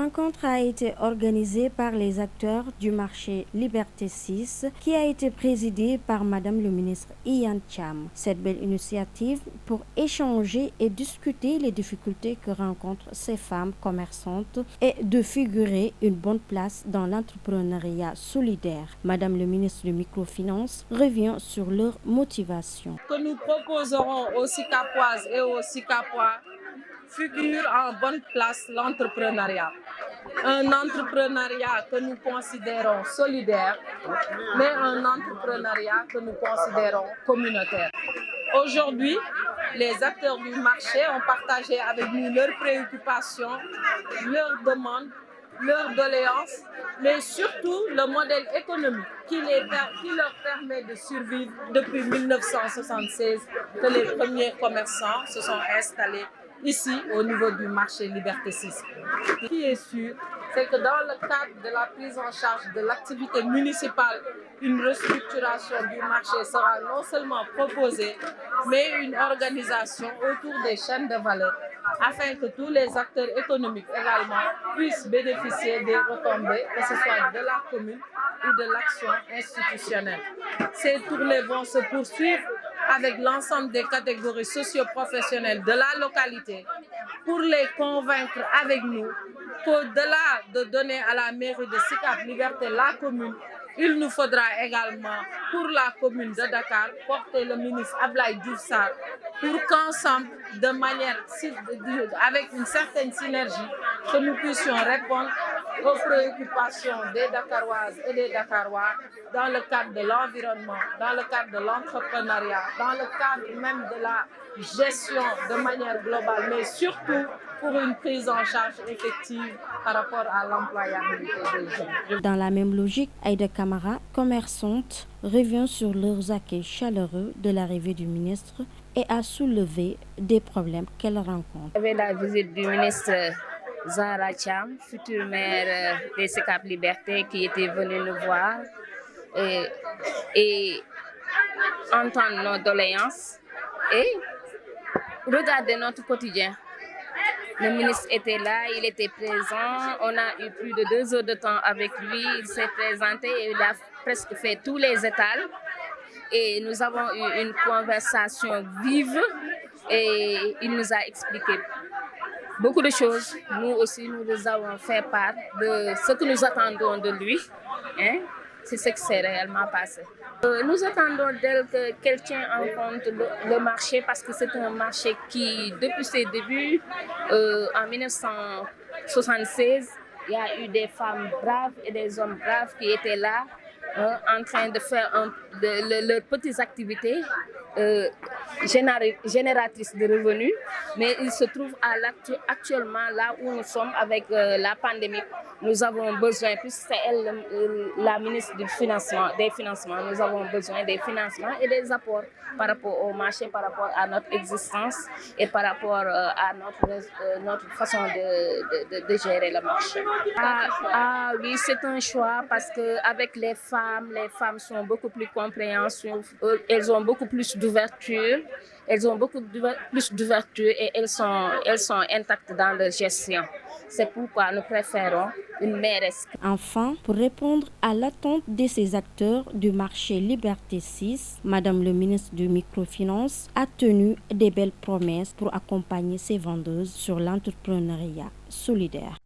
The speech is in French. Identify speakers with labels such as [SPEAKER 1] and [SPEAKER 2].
[SPEAKER 1] rencontre a été organisée par les acteurs du marché Liberté 6 qui a été présidée par Madame le ministre Iyane Thiam. Cette belle initiative pour échanger et discuter les difficultés que rencontrent ces femmes commerçantes et de figurer une bonne place dans l'entrepreneuriat solidaire. Madame le ministre de Microfinance revient sur leur motivation.
[SPEAKER 2] Que nous proposerons aux Sikapoises et aux Sikapois figure en bonne place l'entrepreneuriat. Un entrepreneuriat que nous considérons solidaire, mais un entrepreneuriat que nous considérons communautaire. Aujourd'hui, les acteurs du marché ont partagé avec nous leurs préoccupations, leurs demandes, leurs doléances, mais surtout le modèle économique qui leur permet de survivre depuis 1976 que les premiers commerçants se sont installés ici au niveau du marché Liberté 6. Ce qui est sûr, c'est que dans le cadre de la prise en charge de l'activité municipale, une restructuration du marché sera non seulement proposée, mais une organisation autour des chaînes de valeur afin que tous les acteurs économiques également puissent bénéficier des retombées, que ce soit de la commune ou de l'action institutionnelle. Ces tournées vont se poursuivre avec l'ensemble des catégories socio-professionnelles de la localité pour les convaincre avec nous qu'au-delà de donner à la mairie de Sicap Liberté la commune, il nous faudra également pour la commune de Dakar porter le ministre Abdoulaye Diouf Sarr pour qu'ensemble, de manière avec une certaine synergie, que nous puissions répondre aux préoccupations des Dakaroises et des Dakarois dans le cadre de l'environnement, dans le cadre de l'entrepreneuriat, dans le cadre même de la gestion de manière globale, mais surtout pour une prise en charge effective par rapport à l'employabilité des jeunes.
[SPEAKER 1] Dans la même logique, Aïda Camara, commerçante, revient sur leurs accueils chaleureux de l'arrivée du ministre et a soulevé des problèmes qu'elle rencontre.
[SPEAKER 3] Avec la visite du ministre Zahra Thiam, future maire de Sicap Liberté, qui était venue nous voir et entendre nos doléances et regarder notre quotidien. Le ministre était là, il était présent, on a eu plus de 2 heures de temps avec lui, il s'est présenté et il a presque fait tous les étals. Et nous avons eu une conversation vive et il nous a expliqué beaucoup de choses. Nous aussi, nous nous avons fait part de ce que nous attendons de lui. C'est ce qui s'est réellement passé. Nous attendons d'elle qu'elle tienne en compte le marché parce que c'est un marché qui, depuis ses débuts, en 1976, il y a eu des femmes braves et des hommes braves qui étaient là en train de faire leurs petites activités génératrices de revenus. Mais il se trouve actuellement là où nous sommes avec la pandémie. Nous avons besoin, puisque c'est elle la ministre des financements, nous avons besoin des financements et des apports par rapport au marché, par rapport à notre existence et par rapport à notre façon de gérer le marché. Oui, c'est un choix parce qu'avec les femmes sont beaucoup plus compréhensives, elles ont beaucoup plus d'ouverture, et elles sont intactes dans leur gestion. C'est pourquoi nous préférons une mairesse.
[SPEAKER 1] Enfin, pour répondre à l'attente de ces acteurs du marché Liberté 6, Madame le ministre de Microfinance a tenu des belles promesses pour accompagner ces vendeuses sur l'entrepreneuriat solidaire.